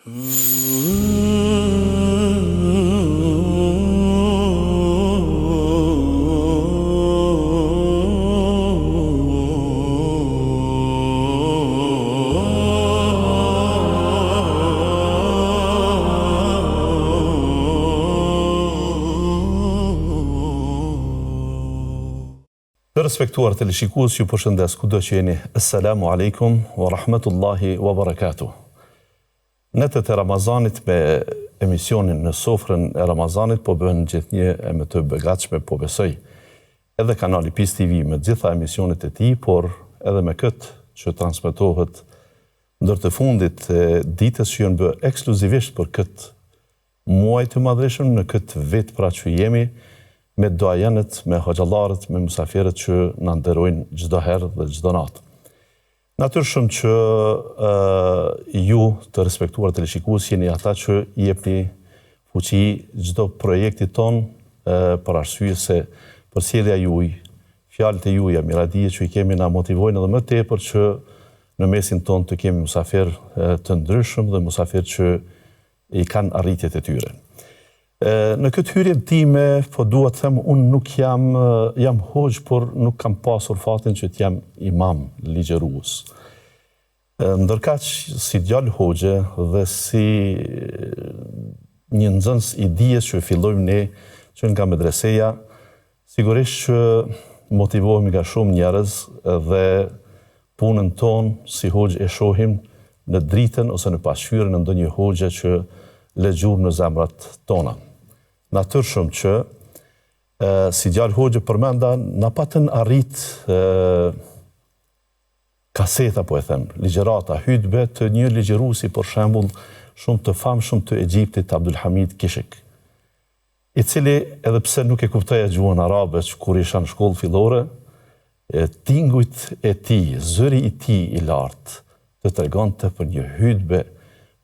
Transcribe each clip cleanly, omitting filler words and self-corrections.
Të respektuar të lishikues, ju përshëndes kudo që jeni. Assalamu alaikum wa rahmatullahi wa barakatuh. Netët e Ramazanit me emisionin Në sofrën e Ramazanit po bëhen gjithnjë e më të begatshme, po besoj. Edhe kanali PIS TV me gjitha emisionet e tij, por edhe me këtë që transmetohet ndër të fundit e ditës që janë bë ekskluzivisht për këtë muaj të madhëshëm, në këtë vit pra që jemi, me doajenët, me hoxhallarët, me musafirët që na nderojnë çdo herë dhe çdo natë. Natyrshëm që ju të respektuar teleshikues jeni ata që i jepni fuqi çdo projekti ton për arsye se përsëria juaj, fjalët e juaja, miradije që i kemi na motivojnë edhe më tepër që në mesin ton të kemi musafir të ndryshëm dhe musafir që i kanë arritjet e tyre. Në këtë hyrje time, po dua të them, unë nuk jam hoxh, por nuk kam pasur fatin që t'jam imam ligjërues. Ndërkaq si djalë hoxhe dhe si një nxënës i dijes që fillojmë ne që nga medreseja, sigurisht që motivohemi nga shumë njerëz dhe punën tonë si hoxh e shohim në dritën ose në pasqyrën e ndonjë hoxhe që le gjurmë në zemrat tona. Natyrshëm që si djalë hoxhe përmenda na patën arrit kaseta, po e them, ligjërata, hutbe të një ligjëruesi për shembull shumë të famshëm të Egjiptit, Abdulhamid Kishik, i cili edhe pse nuk e kuptoja gjuhën arabe që kur isha në shkollë fillore, tingujt e tij, zëri i tij i lartë të tregonte për një hutbe,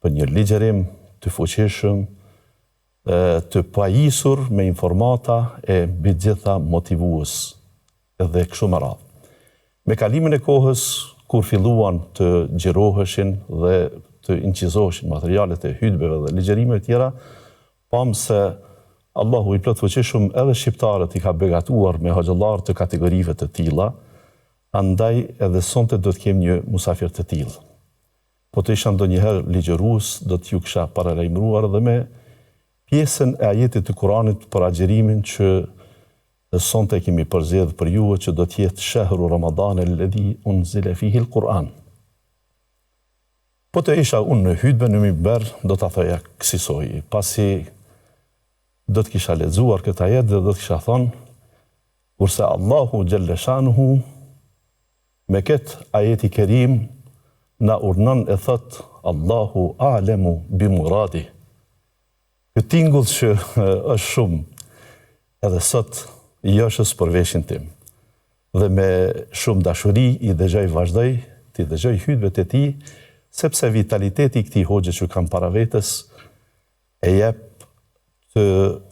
për një ligjërim të fuqishëm, të pajisur me informata e mbi gjitha motivues dhe kështu me radhë. Me kalimin e kohës, kur filluan të gjiroheshin dhe të incizoheshin materialet e hutbeve dhe ligjërimeve tjera, pam se Allahu i plot fuqishëm edhe shqiptarët i ka begatuar me hoxhallar të kategorive të tilla, andaj edhe sonte do të kem një musafir të tillë. Po të isha ndonjëherë ligjërues, do t'ju kisha paralajmëruar edhe me pjesën e ajetit të Kuranit për agjerimin që sonte kemi përzgjedhur për ju, që do të jetë shahru Ramadan alladhi unzila fihi al-Quran. Po të isha unë në hutbe në minber, do ta thoja kësaj, pasi do të kisha lexuar këtë ajet dhe do të kisha thonë, kurse Allahu xhalla shanuhu me këtë ajeti kerim na urdhnon e thot Allahu a'lamu bi muradi. Këtë tingull që është shumë edhe sot i joshës për veshin tim. Dhe me shumë dashuri i vazhdoj të dëgjoj hutbet e tij, sepse vitaliteti i këtij hoxhe që kam para vetes e jep të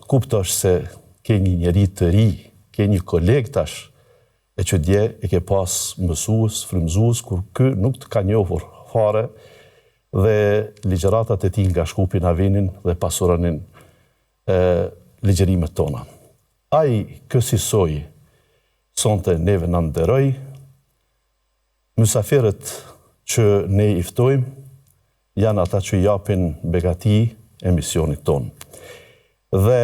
kuptosh se ke një njeri të ri, ke një koleg tash, e që dje e ke pas mësues, frymëzues, kur ky nuk të ka njohur fare, dhe ligjëratat e tij nga Shkupi na vinin dhe pasuronin ligjërimet tona. Ai kësaj sonte neve na nderoj, mysafirët që ne i ftojmë janë ata që japin begati emisionit ton. Dhe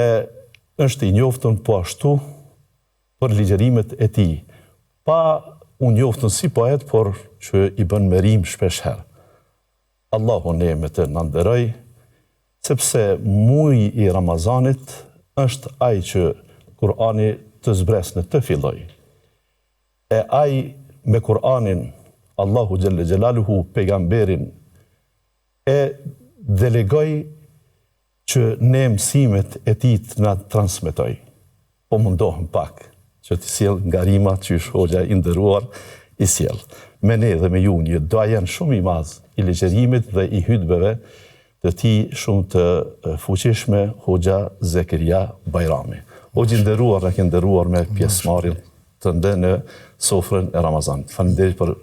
është i njoftën po ashtu për ligjërimet e tij, pa u njoftën si poet, por që i bën me rim shpesh herë. Allahu ne me të na nderoj, sepse muji i Ramazanit është ai që Kurani të zbresnë të filloj. E ai me Kur'anin, Allahu Gjelle Gjelaluhu, pejgamberin, e delegoj që ne mësimet e tij të na transmetoj. Po mundohem pak që të sjell nga rima që hoxha i nderuar i sjell. Me ne dhe me ju një doajen shumë i madh i ligjërimit dhe i hutbeve të tij shumë të fuqishme, hoxha Zekeria Bajrami. Hoxhi i nderuar, na ke nderuar me pjesëmarrjen të ndë në sofrën e Ramazanit. Faleminderit për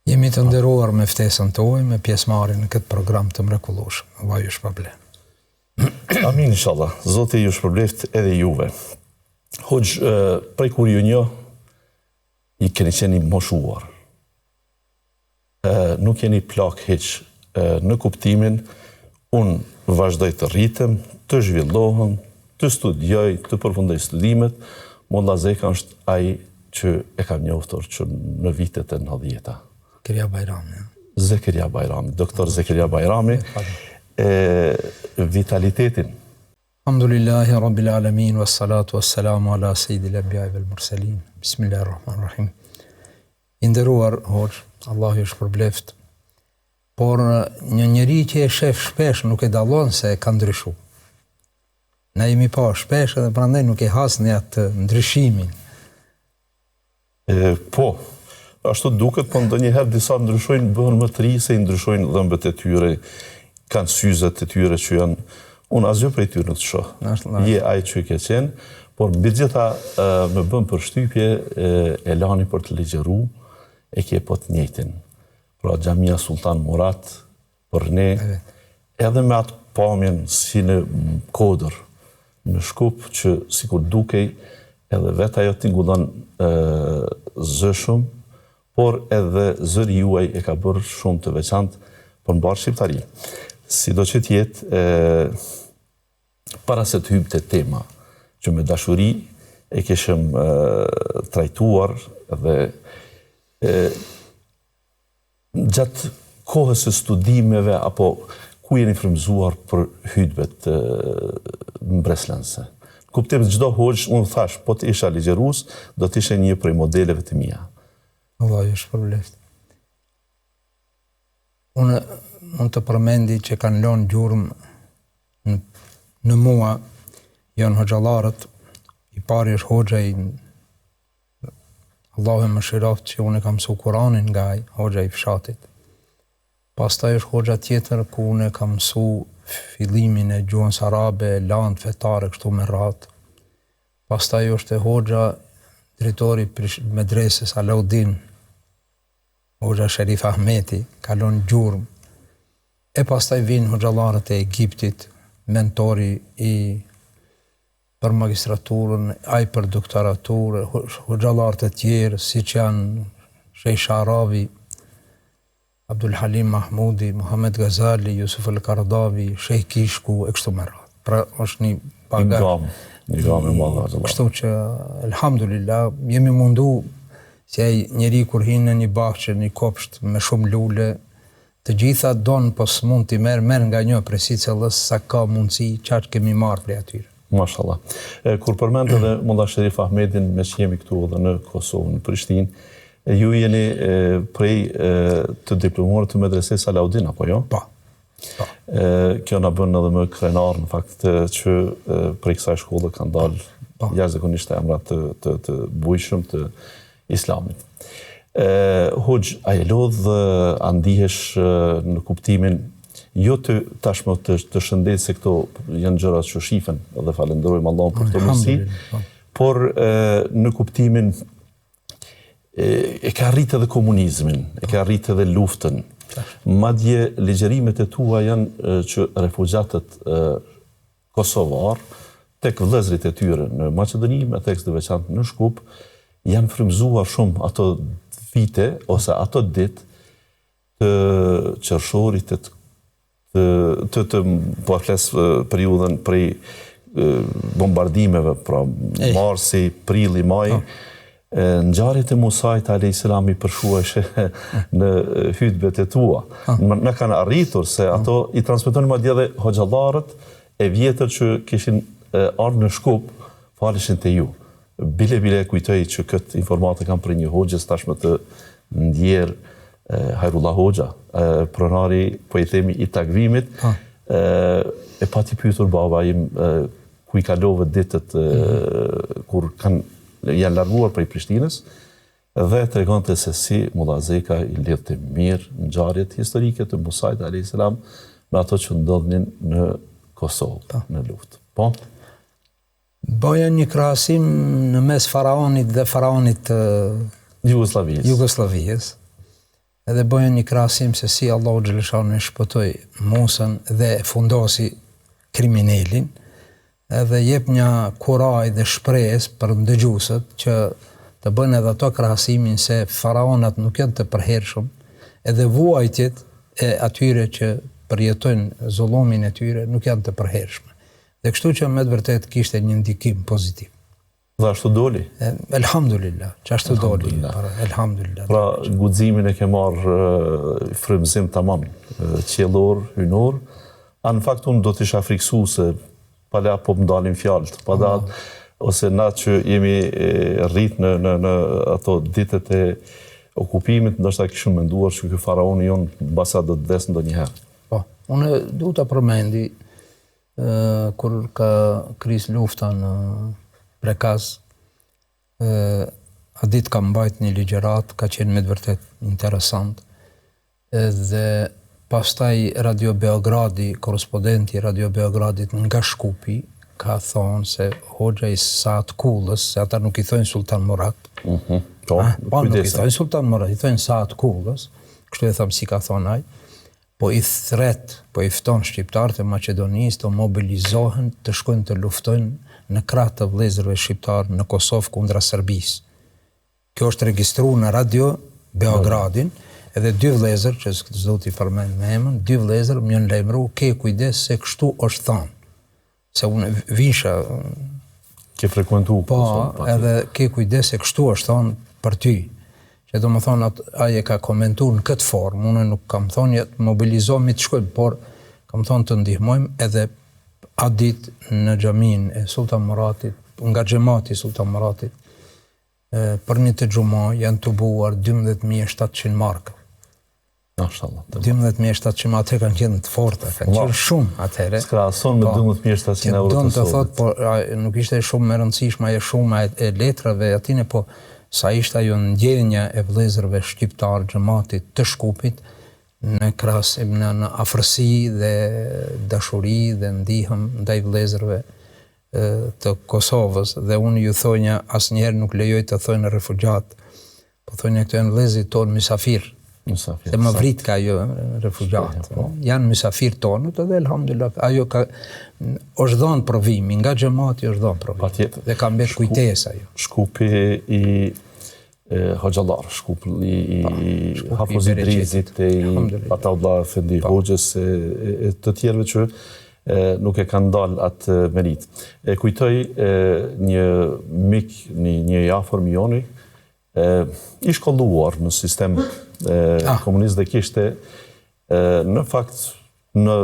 Jemi të nderuar me ftesën tuaj, me pjesëmarrjen në këtë program të mrekullueshëm. Allah ju shpërblet. Amin, inshallah. Zoti ju shpërbleft edhe juve. Hoxh, prej kur ju njoh, i keni qenë moshuar. Nuk jeni plak hiç në kuptimin, unë vazhdoj të rritem, të zhvillohem, të studioj, të përfundoj studimet. Molla Zeka është ai që e kam njoftur që në vitet e 90-ta. Zekeria Bajrami. Zekeria Bajrami, doktor Zekeria Bajrami. Vitalitetin. Alhamdulillahi Rabbil Alamin, wassalatu wassalamu ala Sayyidil Anbiya'i wal Mursalin. Bismillahirrahmanirrahim. I nderuar Hoxh, Allah ju shpërbleft. Por një njeri që e shef shpesh nuk e dallon se ka ndryshuar. Na jemi pa shpesh edhe prandaj nuk e hasni atë ndryshimin. Po, ashtu duket, po ndonjëherë disa ndryshojnë, bëhen më të ri se i ndryshojnë dhëmbët e tyre, kanë syzet e tyre që janë, unë asgjë prej tyre nuk të shoh. Je ai që ke qenë, por mbi gjitha më bën përshtypje elani për të ligjëruar, e ke po të njëjtin. Pra Xhamia Sultan Murat për ne, edhe me atë pamjen si në kodër, në Shkup që sikur dukej, edhe vetë ajo tingëllon zë shumë, por edhe zëri juaj e ka bërë shumë të veçantë për mbarë shqiptari. Sido që t'jetë, para se të hyjmë te tema, që me dashuri e kishëm trajtuar dhe gjatë kohës së studimeve, apo ku jeni frymëzuar për hutbet mbreslense. Kuptim çdo hoxh, unë thash, po të isha ligjërues, do të ishe një prej modeleve të mia. Allah ju shpërbleft. Unë mund të përmendi që kanë lënë gjurmë në mua, janë hoxhallarët, i pari është hoxha i Allahu më shiroft që unë kam mësu Kur'anin nga ai, hoxha i fshatit. Pastaj është hoxha tjetër ku unë kam mësu fillimin e gjuhës arabe, land fetare kështu me radhë. Pastaj është hoxha drejtori medresës Alaudin, hoxha Sherif Ahmeti, kalon gjurmë. E pastaj vinë hoxhallarët e Egjiptit, mentori i për magistraturën, ai për doktoraturë, hoxhallarët e tjerë, si që janë Sheikh Sharawi, Abdul Halim Mahmudi, Muhammed Ghazali, Yusuf al-Qaradawi, Sheikh Kishku, e kështu me radhë. Pra është një bagaj. Një gamë e madhe. Kështu që, elhamdulillah, jemi mundu si ai njeri kur hinë në një bahçe, një kopsht me shumë lule, të gjitha donë, po s'mund t'i merr nga një presicëllës sa ka mundësi, çfarë kemi marrë prej atyre. Mashallah. Kur përmend edhe Molla Sherif Ahmedin, me që jemi këtu edhe në Kosovë, në Prishtinë, ju jeni prej të diplomuar të medresës Alaudin, apo jo? Po. Kjo na bën edhe më krenar në fakt që prej kësaj shkolle kanë dalë jashtëzakonisht emra të bujshëm të islamit. Hoxh, a e lodh a ndihesh në kuptimin jo të tashmë të shëndet se këto janë gjërat që shifen dhe falenderojmë Allahun për këtë mundësi, por në kuptimin e ka rritë edhe komunizmin, e ka rritë edhe luftën. Madje ligjërimet e tua janë që refugjatët kosovar, tek vëllezërit e tyre në Maqedoni, me tek të veçantë në Shkup, janë frymëzuar shumë ato vite ose ato ditë të qershorit të po flas periudhën prej bombardimeve, pra marsi, prilli, maj, ngjarjet e Musait alayhis salam i përshuajshe në hutbet e tua. Na kanë arritur se ato i transmetonin madje edhe hoxhallarët e vjetër që kishin ardhur në Shkup, faleshin te ju. Bile kujtoj që këtë informatë kam për një hoxhës tashmë të ndjerë Hajrullah Hoxha, pronari, po i themi, i takvimit, e pa t'i pyetur baba im ku i kalove ditët kur janë larguar prej Prishtinës, dhe tregonte se si Molla Zeka i lidhte mirë ngjarjet historike të Musait alayhis salam me ato që ndodhnin në Kosovë, në luftë. Po? Bëja një krahasim në mes faraonit dhe faraonit Jugosllavisë. edhe bëjnë një krahasim se si Allahu xhaleshanu e shpëtoi Musën dhe fundosi kriminalin, edhe jep një kuraj dhe shpresë për ndëgjuesët që të bënë edhe ato krahasimin se faraonat nuk janë të përhershëm, edhe vuajtjet e atyre që përjetojnë zullumin e tyre nuk janë të përhershme. Dhe kështu që me të vërtet kishte një ndikim pozitiv. Dhe ashtu doli? Elhamdulillah, që ashtu doli. Elhamdulillah. Pra, guximin e ke marrë frymëzim tamam, qiellor, hynor, në fakt unë do t'isha friksu se pala po më dalin fjalët, ose na që jemi rrit në ato ditët e okupimit, ndoshta kishim menduar që ky faraoni jon mbasa do të vdes ndonjëherë. Po, unë du ta përmendi kur ka kris lufta në Prekaz, a ditë ka mbajt një ligjerat, ka qenë me të vërtet interesant, dhe pastaj Radio Beogradi, korespondenti Radio Beogradit nga Shkupi, ka thonë se hoxha i Saat Kullës, se ata nuk i thonë Sultan Murat, nuk i thonë Sultan Murat, i thonë Saat Kullës, kështu e thamë si ka thonë aj, po i thret, po i fton shqiptarët e Maqedonisë të mobilizohen, të shkojnë të luftojnë në krah të vëllezërve shqiptarë në Kosovë kundra Serbisë. Kjo është regjistruar në Radio Beogradin, edhe dy vëllezër, që s'do t'i përmend me emrin, dy vëllezër më janë lajmëruar, ke kujdes se kështu është thënë. Se unë visha ke frekuentuar Kosovën. Po, edhe ke kujdes se kështu është thënë për ty. Që do më thonë, aje ka komentuar në këtë formë, unë nuk kam thonë të mobilizohemi të shkojmë, por kam thonë të ndihmojmë edhe atë ditë në xhamin e Sultan Muratit, nga xhamati Sultan Muratit, për një të xhumo janë të buar 12.700 markë. Mashallah. 12.700 atëherë kanë qenë të forta, kanë qenë shumë atëherë. S'krahason me 12.700 euro të sotme. Do të thotë, po nuk ishte shumë e rëndësishme ajo shumë e letrave atine, po sa ishte ajo ndjenja e vëllezërve shqiptar xhamatit të Shkupit në krahasim në afërsi dhe dashuri dhe ndihmë ndaj vëllezërve të Kosovës, dhe unë ju thonja asnjëherë nuk lejoj të thojnë refugjat, po thonja këto janë vëllezërit tonë mysafir. Se më vrit ka ajo refugjat. Janë mysafir tonët edhe elhamdulillah ajo ka është dhënë provimi, nga xhamati është dhënë provim. Dhe ka mbet kujtesë ajo. Shkupi i Hoxhallar, Shkupi i Hafiz Idrisit, i Ataullah Efendi Hoxhës, e të tjerëve që nuk e kanë dalë atë merit. E kujtoj një mik, një afërm joni, i shkolluar në sistem komunist dhe kishte në fakt në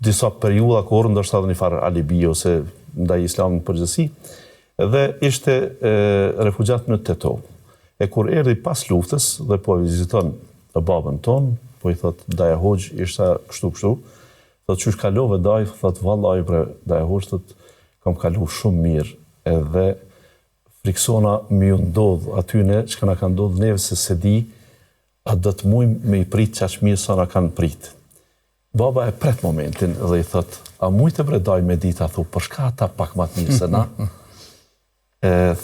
disa periudha kur ndoshta një farë alibi ose ndaj islamit në përgjithësi, dhe ishte refugjat në Tetov. E kur erdhi pas luftës dhe po viziton babën ton, po i thot Daja Hoxh ishte kështu, thot qysh kalove Daj, thot vallahi bre Daja Hoxh, thot kam kalu shumë mirë, edhe friksona më ju ndodh atyne që na kanë ndodh neve se di a do të mujmë me i prit qaq mirë sa na kanë prit. Baba e pret momentin dhe i thot, a mujtë bre Daj me dita, thu, për shka ata pak ma të mirë se na?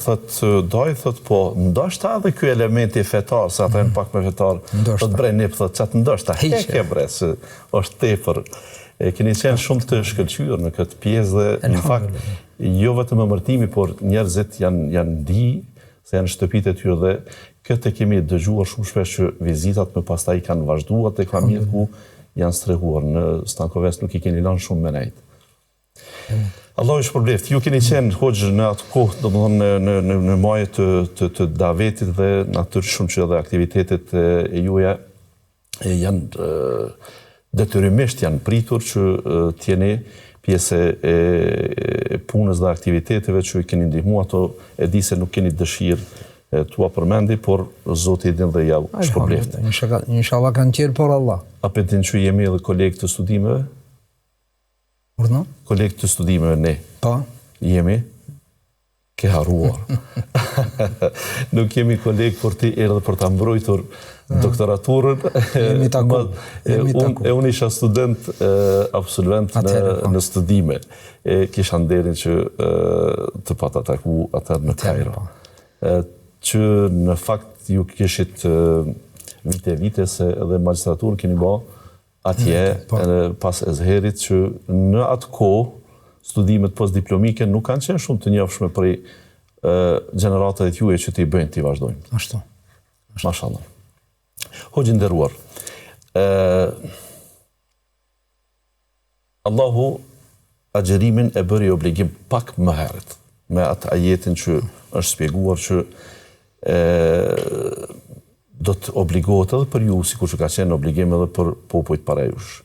Thot Daj, thot, po, ndoshta edhe ky elementi fetar, se ata janë pak me fetar, thot bre nip, thot, qatë ndoshta, heke bre, se është tepër. Keni qenë shumë të shkëlqyer në këtë pjesë dhe, në fakt, jo vetëm emërtimi, por njerëzit janë di, se janë shtëpitë e tyre dhe këtë kemi dëgjuar shumë shpesh që vizitat më pastaj kanë vazhduar tek familjet ku janë strehuar. Në Stankoves nuk i keni lënë shumë me nejt. Allah është përbleft. Ju keni qenë Hoxh në atë kohë, domethënë në majë të davetit dhe natyrisht që edhe aktivitetet e juaja janë detyrimisht janë pritur që t'jeni pjesë e punës dhe aktiviteteve që i keni ndihmuar, ato e di se nuk keni dëshirë tua përmendi, por Zoti i din dhe ja shpërbleft. Inshallah kanë qenë por Allah. A pe din që jemi edhe kolegë të studimeve? Urdhno? Kolegë të studimeve ne. Pa? Jemi? Ke harruar. Nuk jemi kolegë për ti erdhe për ta mbrojtur doktoraturën. Jemi taku. Unë isha student absolvent në studime. Kisha nderin që të pata taku atër në Kairo. Që në fakt ju kishit vite se edhe magistraturën keni bë atje pas Ezherit që në atë kohë studimet postdiplomike nuk kanë qenë shumë të njohshme prej gjeneratat e juaj që t'i bëjnë t'i vazhdojnë. Ashtu. Mashallah. Hoxhë nderuar. Allahu agjerimin e bëri obligim pak më herët me atë ajetin që është shpjeguar që do të obligohet edhe për ju, sikur që ka qenë obligim edhe për popujt para jush.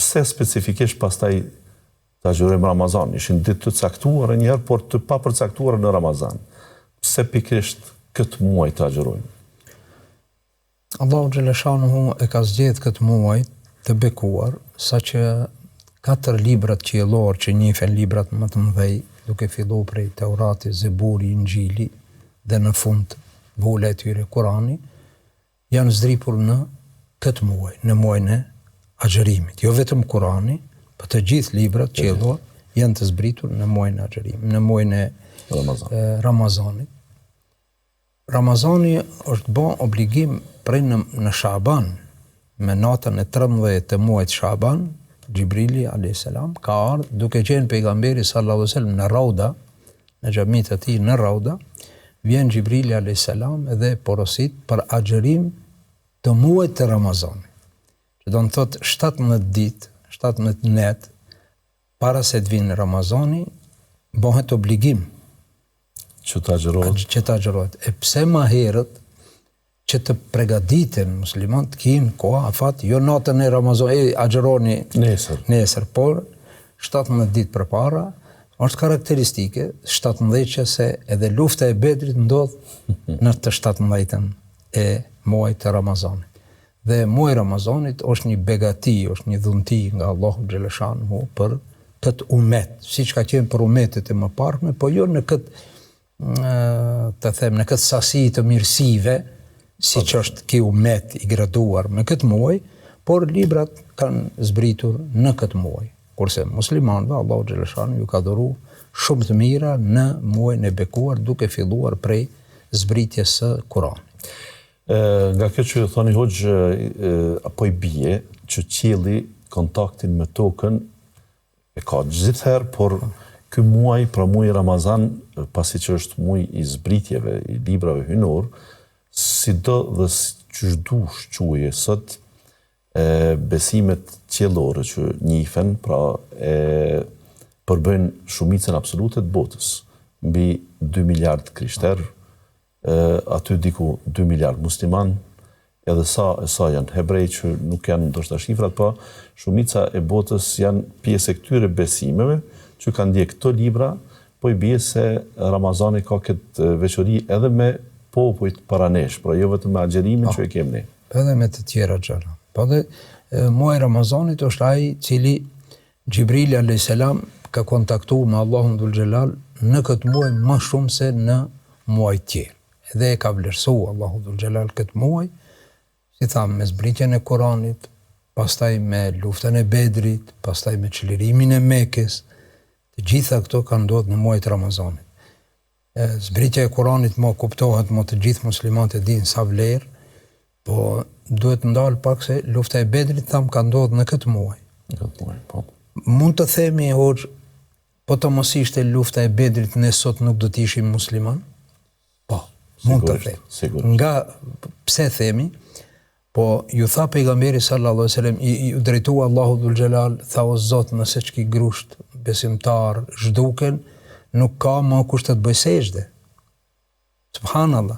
Pse specifikisht pastaj ta agjërojmë Ramazan? Ishin ditë të caktuara njëherë, por të papërcaktuara në Ramazan. Pse pikërisht këtë muaj ta agjërojmë? Allahu xhaleshanuhu e ka zgjedhur këtë muaj të bekuar, saqë 4 librat qiellor që njihen librat më të mëdhej, duke filluar prej Teurati, Zeburi, Injili dhe në fund vula e tyre Kurani, janë zdripur në këtë muaj, në muajin e agjërimit. Jo vetëm Kurani, por të gjithë librat qiellor janë të zbritur në muajin e agjërimit, në muajin e Ramazanit. Ramazani është bën obligim prej në Shaban, me natën e 13 të muajit Shaban, Gjibrili a.s. ka ardhur duke qenë pejgamberi sallallahu alaihi wasallam në Rauda, në xhamitë e tij në Rauda, vjen Gjibrili a.s. dhe porosit për agjërim të muajit të Ramazanit. Që do të thotë 17 ditë, 17 net para se të vinë Ramazani, bëhet obligim që të agjërohet. E pse më herët që të përgatiten muslimanët kinë kohë afat, jo natën e Ramazanit, agjëroni nesër, por 17 ditë përpara, është karakteristike 17 se edhe lufta e Bedrit ndodh në të 17-ën e muajit të Ramazanit. Dhe muaji Ramazanit është një begati, është një dhunti nga Allahu xhaleshanuhu për këtë umet, siç ka qenë për umetet e mëparshme, po jo në këtë të them në këtë sasi të mirësive, siç është ky umet i graduar me këtë muaj, por librat kanë zbritur në këtë muaj. Kurse muslimanëve Allahu xhaleshanuhu ju ka dhuruar shumë të mira në muajin e bekuar, duke filluar prej zbritjes së Kuranit. Nga kjo që thoni hoxh, apo i bie që qielli kontaktin me tokën e ka gjithherë, por ky muaj, pra muaji Ramazan, pasi që është muaj i zbritjeve, i librave hynor, sido dhe çëshdush quaje sot besimet qiellore që njihen, pra përbëjnë shumicën absolute të botës, mbi 2 miliard krishterë, aty diku 2 miliard musliman, edhe sa janë hebrej që nuk janë ndoshta shifrat, po shumica e botës janë pjesë e këtyre besimeve që kanë ndjek këto libra, po i bie se Ramazani ka këtë veçori edhe me popujt para nesh, pra jo vetëm me agjerimin që e kemi ne. Edhe me të tjera gjëra. Po dhe muaji Ramazanit është ai cili Gjibrili a.s. ka kontaktuar me Allahun dhul xhelal në këtë muaj më shumë se në muaj tjerë. Edhe e ka vlerësuar Allahu dhul xhelal këtë muaj, si thamë, me zbritjen e Kuranit, pastaj me luftën e Bedrit, pastaj me çlirimin e Mekës. Të gjitha këto kanë ndodhur në muajin e Ramazanit. Zbritja e Kuranit më kuptohet, më të gjithë muslimanët e dinë sa vlerë, po duhet ndalë pak se lufta e Bedrit tham ka ndodhur në këtë muaj. Po. Mund të themi hoxh, po të mos ishte lufta e Bedrit ne sot nuk do të ishim musliman? Po, mund të themi. Sigurisht. Nga pse themi? Po ju tha pejgamberi sallallahu alaihi wasallam, ju drejtua Allahu dhul xhelal, tha o Zot, nëse çki grusht besimtar zhduken, nuk ka më kusht të bëj sejdë. Subhanallah.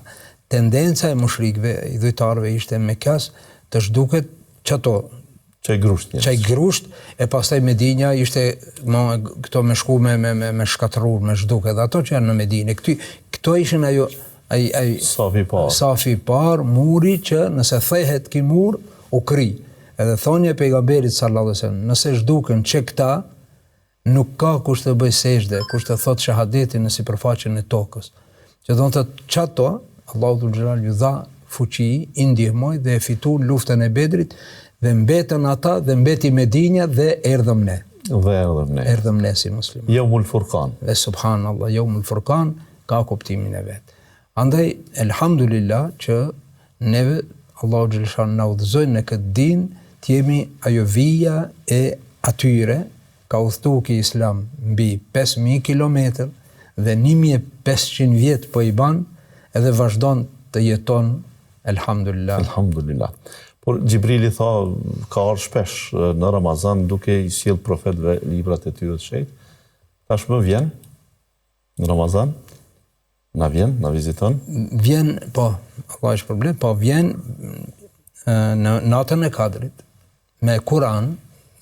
Tendenca e mushrikëve, i dhujtarëve ishte me kas të zhduket çato çaj grusht, e pastaj Medinja ishte këto me shku me shkatërur, me zhduk, edhe ato që janë në Medinë. Këto ishin ajo safi par, muri që nëse thehet ki mur, u kri. Edhe thonja e pejgamberit sallallahu alaihi wasallam, nëse zhduken që këta, nuk ka kusht të bëj sejdë, kusht të thot shahadetin në sipërfaqen e tokës. Që do të thotë çato, Allahu dhul xhelal ju dha fuqi, i ndihmoi dhe e fituan luftën e Bedrit dhe mbetën ata dhe mbeti Medinja dhe erdhëm ne. Erdhëm ne si musliman. Yaumul Furqan. Dhe subhanallahu, Yaumul Furqan ka kuptimin e vet. Andaj elhamdulillah që neve Allahu xhaleshan na udhëzoi në këtë din të jemi ajo vija e atyre ka udhëtuar ki Islam mbi 5000 kilometër dhe 1500 vjet po i ban edhe vazhdon të jeton elhamdulillah. Elhamdulillah. Por Gjibrili tha ka ardhur shpesh në Ramazan duke i sjell profetëve librat e tyre të shenjtë. Tashmë vjen në Ramazan, na viziton. Vjen, po, Allah është problem, po vjen në natën e Kadrit me Kur'an,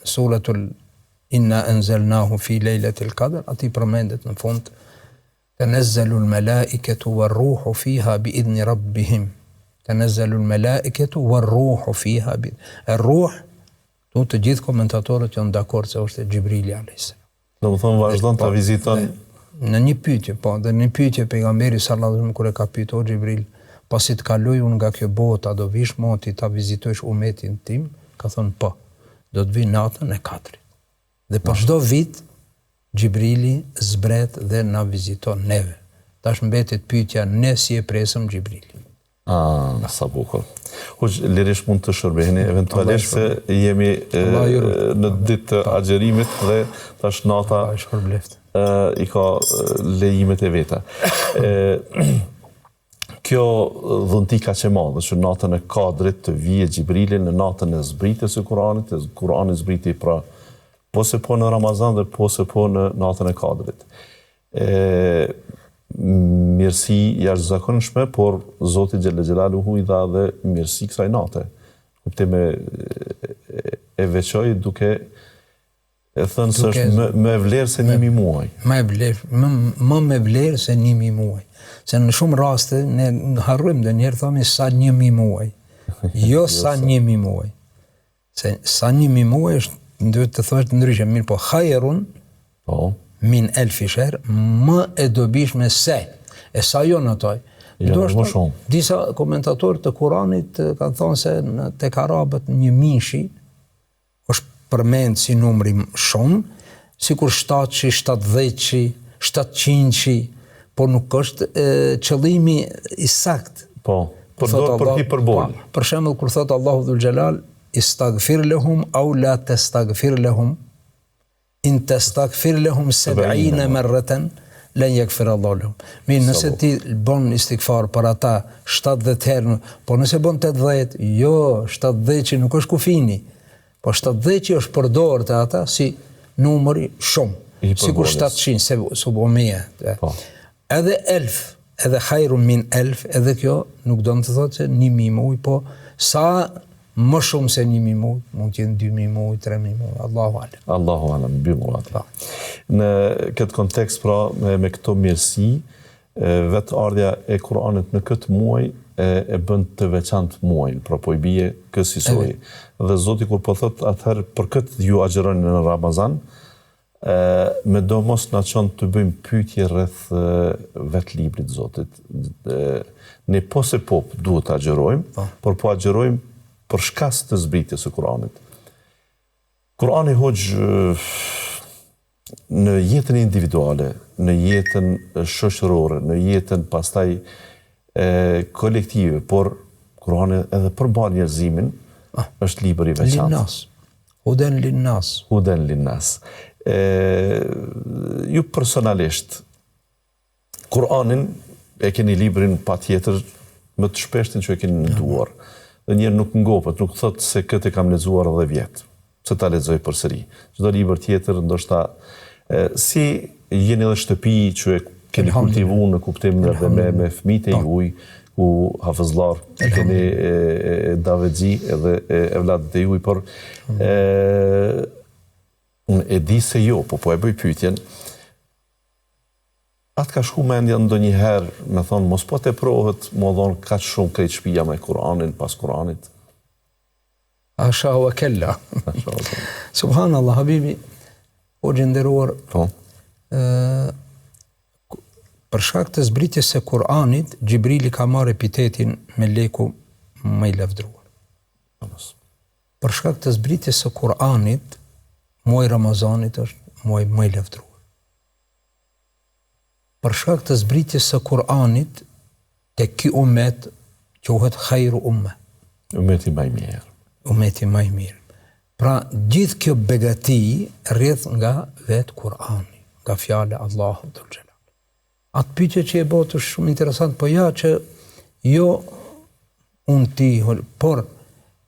suratul Inna anzalnahu fi lejletil Qadr, ati përmendet në fund tanazzalul malaikatu war-ruhu fiha bi'idhni rabbihim. Tanazzalul malaikatu war-ruhu fiha ar-ruh, të gjithë komentatorët janë dakord se është Gjibrili alayhis salam. Domethënë vazhdon ta viziton në një pyetje, po, dhe në pyetje pejgamberi sallallahu alaihi wasallam kur e ka pyetur Gjibril, pasi të kaloj unë nga kjo botë, a do vish moti ta vizitojsh umetin tim? Ka thonë po, do të vi natën e Kadrit. Dhe për çdo vit Gjibrili zbret dhe na viziton neve. Tash mbetet pyetja, ne si e presëm Gjibrilin? Sa bukur. Hoq, lirisht mund të shërbeheni, eventualisht se jemi në ditë të agjerimit dhe tash nata i ka lejimet e veta. Kjo dhunti ka që madhe, që natën e Kadrit të vije Gjibrili në natën e zbritjes së Kuranit, Kurani zbriti pra po se po në Ramazan dhe po se po në natën e Kadrit. Mirësi jashtëzakonshme, por Zoti Xhelle Xhelaluhu i dha dhe mirësi kësaj nate. Kuptime e veçoi duke e thënë se është më e vlerë se 1000 muaj. Më me vlerë se 1000 muaj. Se në shumë raste ne harrojmë ndonjëherë thomi sa 1000 muaj. Jo sa 1000 muaj. Se sa 1000 muaj është duhet të thosh ndryshe, mirë po khairun min elfi shahr, më e dobishme se e sa jo notoj. Disa komentatorë të Kuranit kanë thonë se tek arabët një mishi është përmend si numri shumë, sikur 700, 70, 700, por nuk është qëllimi i sakt. Po, për hiperbolë. Për shembull kur thot Allahu dhul xhelal istaghfir lahum aw la tastaghfir lahum in tastaghfir lahum 70 marratan lan yaghfir Allahu lahum. Mirë, nëse ti bën istighfar për ata 70 herë, po nëse bën 80, jo 70 që nuk është kufini, po 70 që është përdorur te ata si numri shumë, sikur 700 700. Edhe 1000, edhe khairun min 1000, edhe kjo nuk do të thotë se 1000 muaj, po sa më shumë se 1000 muaj, mund të jenë 2000 muaj, 3000 muaj, Allahu alem. Allahu alem, bi murat. Në këtë kontekst, pra, me këto mirësi, vetë ardhja e Kuranit në këtë muaj e bën të veçantë muajin, pra po i bie kësaj. Dhe Zoti kur po thot atëherë për këtë ju agjeroni në Ramazan, me do mos na çon të bëjmë pyetje rreth vetë librit Zotit. Ne po se po duhet të agjerojmë, por po agjerojmë për shkas të zbritjes së Kuranit. Kurani hoq në jetën individuale, në jetën shoqërore, në jetën pastaj kolektive, por Kurani edhe përmban njerëzimin, është libër i veçantë. Linnas. Huden linnas. Huden linnas. Ju personalisht, Kur'anin e keni librin patjetër më të shpeshtin që e keni në duar. Dhe njerë nuk ngopët, nuk thot se këtë kam lexuar edhe vjet, se ta lexoj përsëri. Çdo libër tjetër ndoshta si jeni edhe shtëpi që e keni kultivuar në kuptim edhe me fëmijët e juaj, ku hafëzllar keni Davedzi edhe evladët e juaj, por unë e di se jo, po e bëj pyetjen. Atë ka shku mendja ndonjëherë, me thonë, mos po të prohet, më dhonë kaq shumë krejt shtëpia me Kur'anin, pas Kur'anit. Asha wa kella. Subhanallah, habibi, o gjenderuar, për shkak të zbritjes së Kur'anit, Gjibrili ka marrë epitetin me leku më i lavdruar. Për shkak të zbritjes së Kur'anit, muaj Ramazanit është muaj më i lavdruar. Për shkak të zbritjes së Kur'anit, te ky ummet quhet khairu umma. Umeti më i mirë. Umeti më i mirë. Pra, gjithë kjo begati rrjedh nga vetë Kur'ani, nga fjala Allahu dhul xhelal. Atë pyetje që e botë është shumë interesant, po ja që jo unë ti, por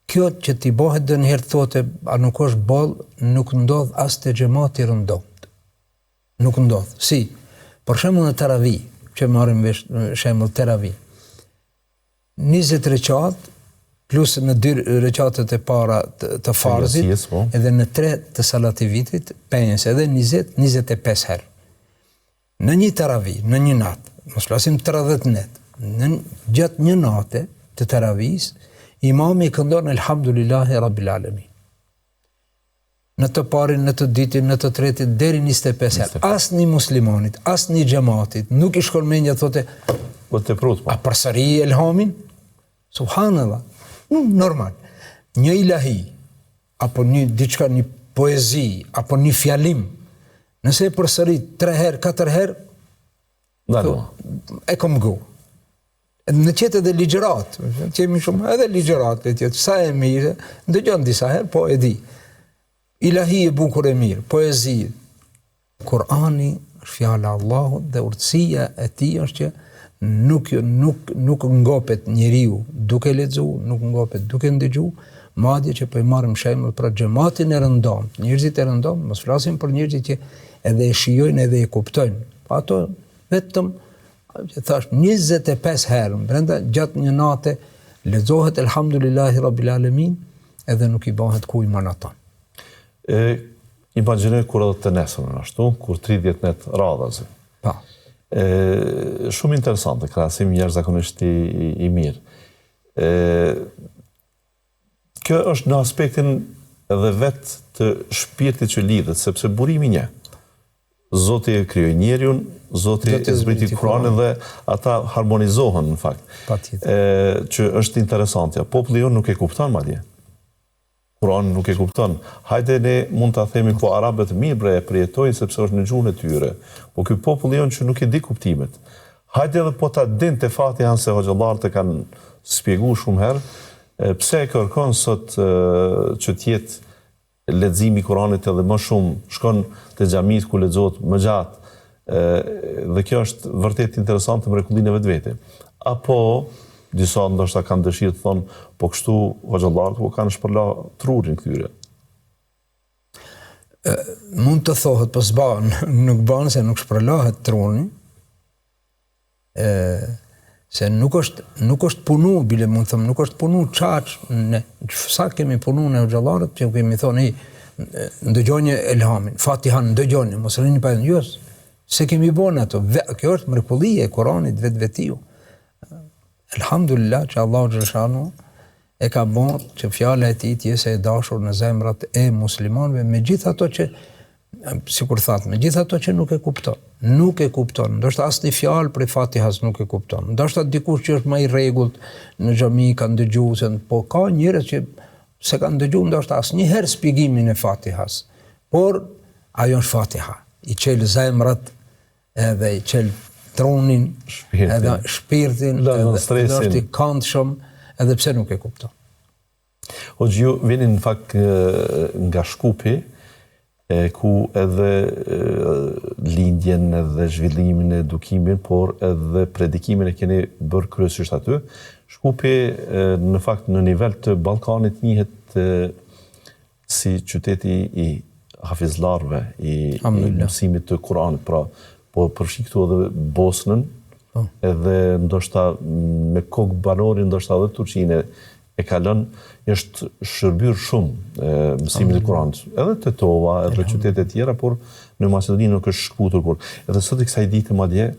kjo që ti bëhet dhe njëherë thote, a nuk është boll, nuk ndodh as të xhamati rëndomt. Nuk ndodh. Si? Për shembull në teravi, që marrim vesh shembull teravi. 20 rekat plus në 2 rekatet e para të farzit, edhe në 3 të salativitit, penjes edhe 20-25 herë. Në një teravi, në një natë, mos flasim 30 net, gjatë një nate të teravis, imami këndon Elhamdulillahi Rabbil Alamin. Në të parin, në të ditin, në të tretit, deri 25 herë. As një muslimanit, as një xhamatit, nuk i shkon mendja thote, a përsëri elhamin? Subhanallah. Normal. Një ilahi, apo diçka, një poezi, apo një fjalim, nëse e përsëri 3 herë, 4 herë, e kom go. Në qetë edhe ligjërat, qemi shumë edhe ligjërat, sa e mirë, ndëgjon disa herë, po e di. Ilahi e bukur e mirë, poezi. Kur'ani është fjala Allahut dhe urtësia e tij është që nuk ngopet njeriu duke lexu, nuk ngopet duke ndëgju, madje që po i marrim shembull për xhamatin e rëndomt. Njerëzit e rëndomt, mos flasim për njerëzit që edhe e shijojnë edhe e kuptojnë. Ato vetëm që thash 25 herë brenda gjatë një nate lexohet Elhamdulillahi Rabbil Alamin edhe nuk i bëhet kujt manaton. Imagjinoj kur edhe të nesërmen ashtu, kur 30 net radhazi. Pa. Shumë interesante, krahasim jashtëzakonisht i mirë. Kjo është në aspektin edhe vetë të shpirtit që lidhet, sepse burimi një. Zoti e krijoi njeriun, Zoti e zbriti Kur'anin dhe ata harmonizohen në fakt. Që është interesantja. Populli jon nuk e kupton madje. Kur'ani nuk e kupton. Hajde ne mund ta themi po arabët mirë bre e përjetojnë sepse është në gjuhën e tyre. Po ky popull jon që nuk e di kuptimet. Hajde edhe po ta dinte Fatihan se hoxhallarët e kanë shpjeguar shumë herë, pse e kërkon sot që të jetë leximi i Kuranit edhe më shumë, shkon te xhamit ku lexohet më gjatë. Dhe kjo është vërtet interesante mrekullinë e vetvete. Apo disa ndoshta kanë dëshirë të thonë, po kështu hoxhallarët po kanë shpërla trurin këtyre. Mund të thohet, po s'ban, nuk ban se nuk shpërlahet truni. Se nuk është punu, bile mund thëmë, nuk është punu çaq, sa kemi punu në hoxhallarët që kemi thonë, ndëgjoni elhamin, Fatihan ndëgjoni, mos rini pa njës, se kemi bon ato, kjo është mrekullia e Kuranit vetvetiu. Elhamdulillah që Allahu xhaleshanu e ka bon që fjala e tij të jesë e dashur në zemrat e muslimanëve, me gjithë ato që, sikur thatë, me gjithë ato që nuk e kupton. Nuk e kupton. Ndoshta asnjë fjalë për Fatihas nuk e kupton. Ndoshta dikush që është më i rregullt në xhami ka ndëgjuar, po ka njerëz që se kanë ndëgjuar ndoshta asnjëherë shpjegimin e Fatihas. Por ajo është Fatiha. I çel zemrat edhe i çel trunin, edhe shpirtin, edhe është i këndshëm, edhe pse nuk e kupton. Hoxha ju vini në fakt nga Shkupi, ku edhe lindjen edhe zhvillimin e edukimin, por edhe predikimin e keni bërë kryesisht aty. Shkupi në fakt në nivel të Ballkanit njihet si qyteti i hafizlarve, i mësimit të Kuranit, pra po përfshi këtu edhe Bosnën, edhe ndoshta me kokë banori, ndoshta edhe Turqinë e ka lënë, është shërbyr shumë mësimit të Kuranit. Edhe Tetova, edhe qytete tjera, por në Maqedoni nuk është shkputur kur. Edhe sot i kësaj dite madje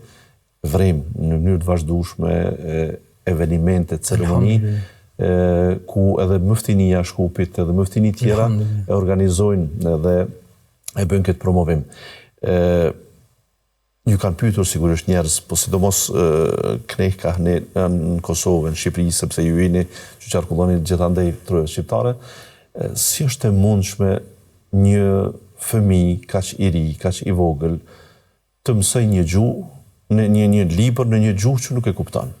vrem në mënyrë të vazhdueshme evenimente, ceremoni, ku edhe mëftinia Shkupit, edhe mëftini tjera e organizojnë edhe e bëjnë këtë promovim. Ju kanë pyetur sigurisht njerëz, po sidomos knejka në Kosovë, në Shqipëri, sepse ju jeni që qarkulloni gjithandej trojës shqiptare, si është e mundshme një fëmijë kaq i ri, kaq i vogël, të mësoj një gjuhë, një libër në një gjuhë që nuk e kupton?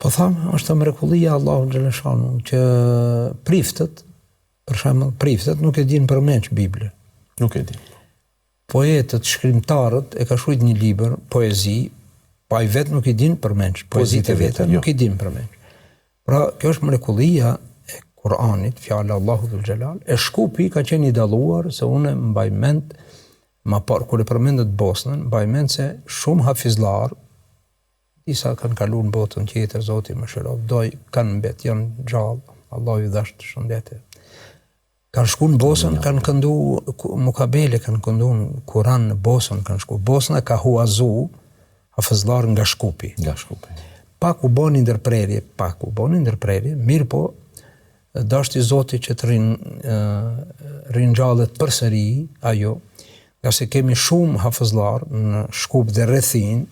Po thamë, është mrekullia Allahu xhaleshanu që priftët, për shembull, priftët nuk e dinë përmend Biblën. Nuk e din. Poetët, shkrimtarët e ka shkruajt një libër, poezi, pa i vetë nuk i din përmend, poezitë e veta nuk i din përmend. Pra, kjo është mrekullia e Kur'anit, fjala Allahu dhul Xhelal, e shkupi ka qenë i dalluar se unë mbaj mend më parë kur e përmendet Bosnën, mbaj mend se shumë hafizlar, disa kanë kaluar në botën tjetër, Zoti më shërof, kanë mbet, janë gjallë, Allahu i dhash të shëndete. Kanë shku në Bosën, kanë këndu mukabele, kanë këndu në Kur'an në Bosën, kanë shku. Bosna ka huazu hafizlar nga Shkupi. Nga Shkupi. Pak u bën ndërprerje, mirë po, dashti Zoti që të rinjallet përsëri ajo, nga se kemi shumë hafizlar në Shkup dhe rrethin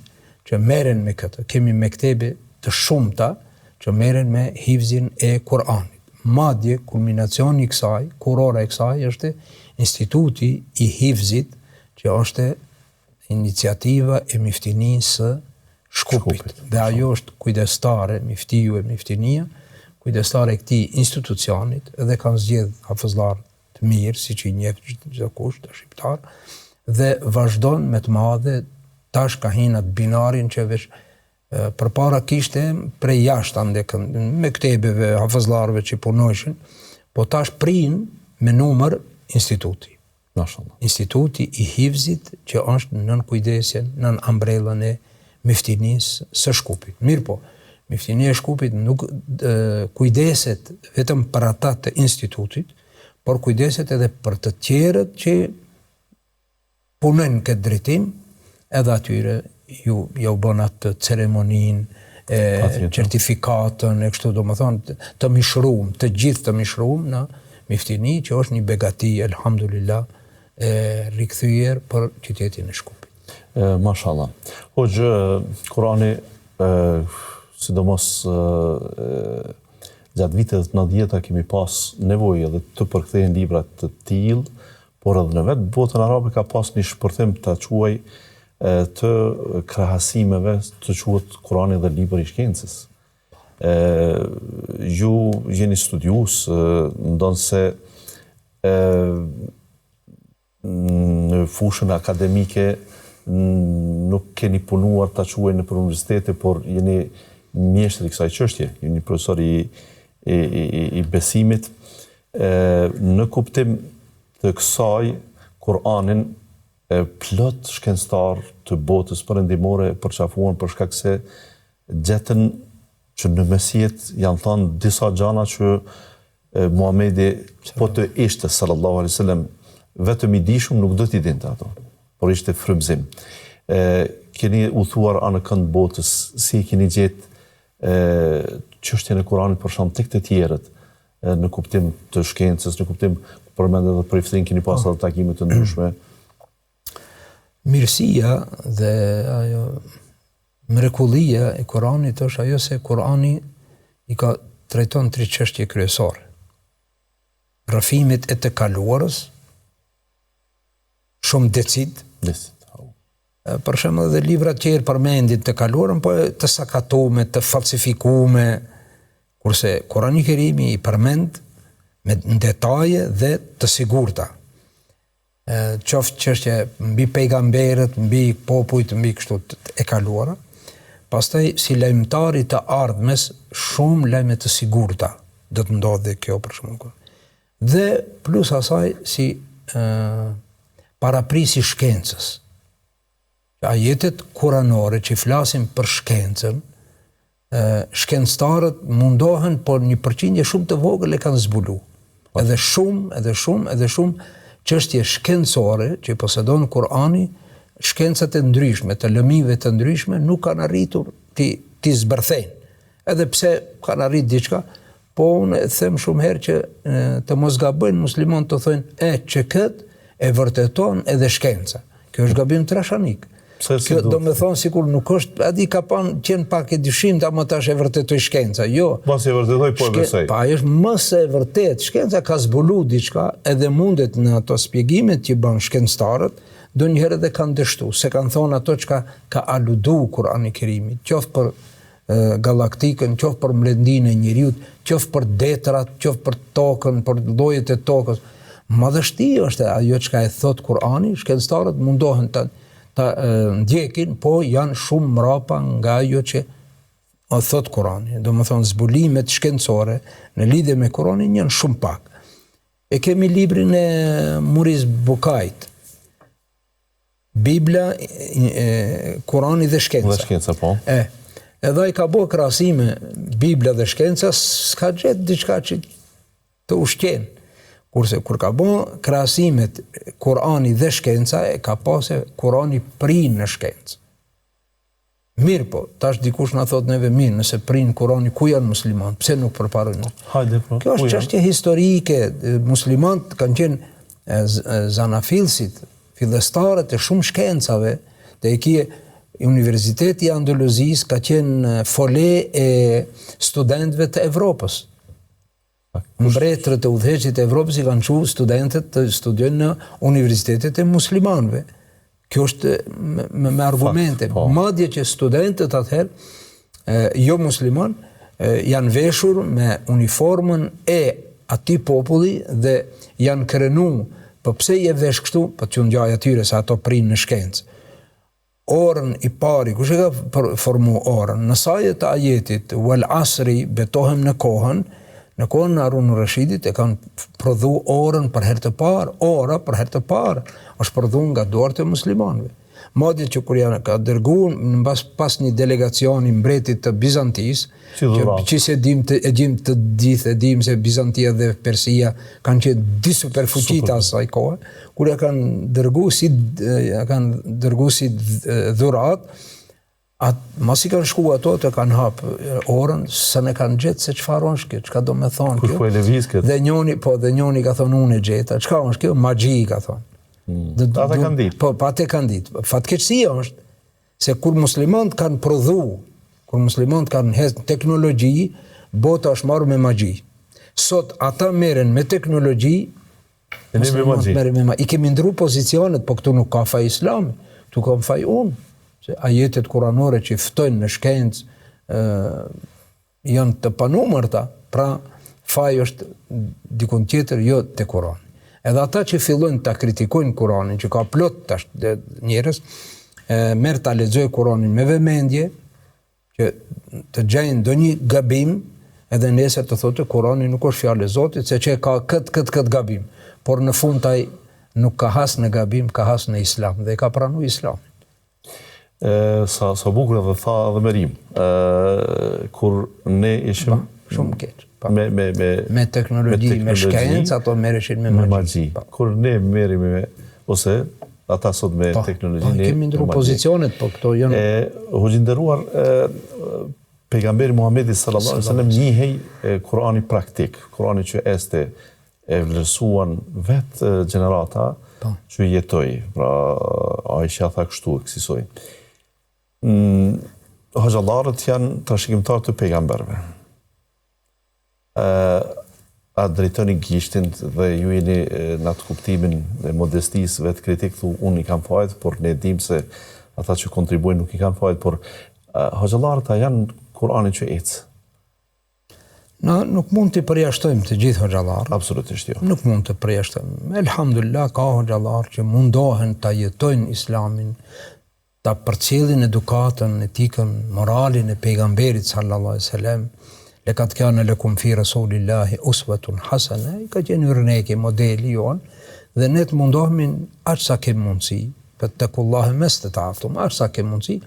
që merren me këtë. Kemi mektebe të shumta që merren me hifzin e Kur'anit. Madje kulminacioni i kësaj, kurora e kësaj është Instituti i Hifzit, që është iniciativa e Miftinisë Shkupit. Dhe ajo është kujdestare, Miftiju e Miftinia, kujdestare e këtij institucionit, dhe kanë zgjedh hafizlar të mirë, siç i njeh çdo kush të shqiptar, dhe vazhdon me të madhe, tash ka hinat binarin që veç përpara kishte prej jashtë me ktebeve, hafizlarëve që punojshin, po tash prin me numër instituti. Mashallah. Instituti i Hifzit që është nën kujdesjen, nën ambrellën e Miftinisë së Shkupit. Mirë po, Miftinia e Shkupit nuk kujdeset vetëm për ata të institutit, por kujdeset edhe për të tjerët që punojnë këtë drejtim, edhe atyre ju bën atë ceremoninë, certifikatën, e kështu do më thonë, të mishrum, të gjithë të mishrum në Miftini, që është një begati, elhamdulillah, rikthyer për qytetin e Shkupit. Mashallah. Hoxhë, Kurani, sidomos gjatë vitet 90-ta kemi pas nevojë edhe të përkthehen libra të tillë, por edhe në vetë botën arabe ka pas një shpërthim të quaj të krahasimeve të quhet Kurani dhe libri i shkencës. Ju jeni studius, ndonë se në fushën akademike nuk keni punuar të quaj në për universitete, por jeni mjeshtër i kësaj çështje, jeni profesor i besimit. Në kuptim të kësaj, Kur'anin plot shkencëtar të botës perëndimore përqafuan për shkak se gjetën që në mesjet janë thënë disa gjana që Muhamedi po të ishte sallallahu alaihi wasallam vetëm i dishum nuk do t'i dinte ato, por ishte frymëzim. Keni u thuar anë kënd botës, si keni gjetë çështjen e Kuranit për shkak të tjerët në kuptim të shkencës, në kuptim përmend edhe për iftin keni pas edhe takime të ndryshme. Mirësia dhe ajo mrekullia e Kuranit është ajo se Kurani i ka trajton 3 çështje kryesore. Rrëfimit e të kaluarës, shumë decid. Për shembull edhe libra të tjerë përmendin të kaluarën, po të sakatume, të falsifikume, kurse Kurani i Kerimi i përmend me detaje dhe të sigurta. Qoftë çështje mbi pejgamberët, mbi popujt, mbi kështu e kaluara. Pastaj si lajmëtari të ardhmes, shumë lajme të sigurta do të ndodhe kjo për shembull. Dhe plus asaj si paraprisi shkencës. Ajetet kuranore që flasin për shkencën, shkencëtarët mundohen, por një përqindje shumë të vogël e kanë zbulu. Edhe shumë çështje shkencore që posedon Kurani, shkencat e ndryshme, të lëmive të ndryshme, nuk kanë arritur ti zbërthejnë. Edhe pse kanë arrit diçka, po unë them shumë herë që të mos gabojnë musliman të thojnë që këtë e vërteton edhe shkenca. Kjo është gabim trashanik. Kjo do me thonë sikur nuk është, adi ka qenë pak e dyshim të ama tash e vërtetoj shkenca. Jo. Pas e vërtetoj, po e besoj. Pa është mëse e vërtet. Shkenca ka zbulu diçka edhe mundet në ato spjegimet që bën shkencëtarët, do njëherë edhe kanë dështu, se kanë thonë ato që ka aludu Kurani i Kerimit, qoftë për galaktikën, qoftë për mbledhnin e njeriut, qoftë për detrat, qoftë për tokën, për llojet e tokës. Madhështi është ajo çka e thot Kurani, shkencëtarët mundohen ta ndjekin, po janë shumë mrapa nga ajo që thot Kurani. Domethënë zbulimet shkencore në lidhje me Kuranin janë shumë pak. E kemi librin e Maurice Bucayt, Bibla, Kurani dhe shkenca. Dhe shkenca, po. Edhe ai ka bërë krahasime Bibla dhe shkenca, s'ka gjetë diçka që të ushqen. Kurse kur ka bërë krahasimet Kurani dhe shkenca, e ka pasë Kurani prin në shkencë. Mirë po, tash dikush na thot neve mirë, nëse prin Kurani, ku janë musliman? Pse nuk përparojnë? Hajde, po. Kjo është çështje historike. Muslimanët kanë qenë zanafilsit, fillestarët e shumë shkencave, dhe e kje Universiteti i Andaluzisë ka qenë fole e studentëve të Evropës. Mbretërët e udhëheqësit e Evropës i kanë çuar studentët të studiojnë në universitetet e muslimanëve. Kjo është me argumente. Madje që studentët atëherë jo musliman janë veshur me uniformën e atij populli dhe janë krenu, po pse je vesh kështu, po t'ju ngjaj atyre se ato prinë në shkencë. Orën i pari, kush e ka formu orën? Në sajet të ajetit wal asri, betohem në kohën Harun Rashidit e kanë prodhu orën për herë të parë, ora për herë të parë, është prodhu nga duart e muslimanëve. Madje që kur janë ka dërguar pas një delegacioni mbretit të Bizantis, që se dim se Bizantia dhe Persia kanë qenë dy superfuqita asaj kohe, kur ja kanë dërguar si dhurat, mas i kanë shku ato të kanë hapë orën, se ne kanë gjetë se çfarë është kjo, çka do me thonë kjo. Kush po e lëviz këtë? Dhe njoni ka thonë unë e gjeta, çka është kjo? Magji ka thonë. Ata kanë ditë. Po, ate kanë ditë. Fatkeqësia është se kur muslimanët kanë prodhu, kur muslimanët kanë hedhur teknologji, bota është marrë me magji. Sot ata merren me teknologji, i kemi ndru pozicionet, po këtu nuk ka faj islami, këtu ka faj unë. Se ajetet kuranore që ftojnë në shkencë janë të panumërta, pra faj është dikun tjetër, jo te Kurani. Edhe ata që fillojnë ta kritikojnë Kuranin, që ka plot tash njerëz, merr ta lexojë Kuranin me vëmendje, që të gjejnë ndonjë gabim, edhe nesër të thotë Kurani nuk është fjalë e Zotit, se që ka këtë gabim. Por në fund ai nuk ka has në gabim, ka has në islam dhe ka pranuar islamin. Sa bukur edhe tha dhe merim, kur ne ishim shumë keq. Me teknologji, me shkencë, ato merreshin me magji. Kur ne merremi ose ata sot me teknologji, ne kemi ndru pozicionet, po këto janë. Hoxhinderuar, pejgamberi Muhamedi sallallahu alaihi wasallam njihej Kurani praktik, Kurani që este e vlerësuan vetë gjenerata që jetoj, pra Aisha tha kështu e kësaj. Hoxhallarët janë trashëgimtar të pejgamberëve. A drejtoni gishtin dhe ju jeni në atë kuptimin e modestisë vetë kritik, unë i kam fajt, por ne dim se ata që kontribuojnë nuk i kanë fajt, por hoxhallarët janë Kurani që ecë. Na nuk mund të përjashtojmë të gjithë hoxhallarët. Absolutisht jo. Nuk mund të përjashtojmë. Elhamdulillah ka hoxhallarë që mundohen ta jetojnë islamin, ta përcjellin edukatën, etikën, moralin e pejgamberit sallallahu alaihi wasallam. Lekat kana lakum fi rasulillahi uswatun hasana, ka qenë urneke modeli jon, dhe ne të mundohemi aq sa kem mundësi, fattakullaha mastata'tum, aq sa kem mundësi,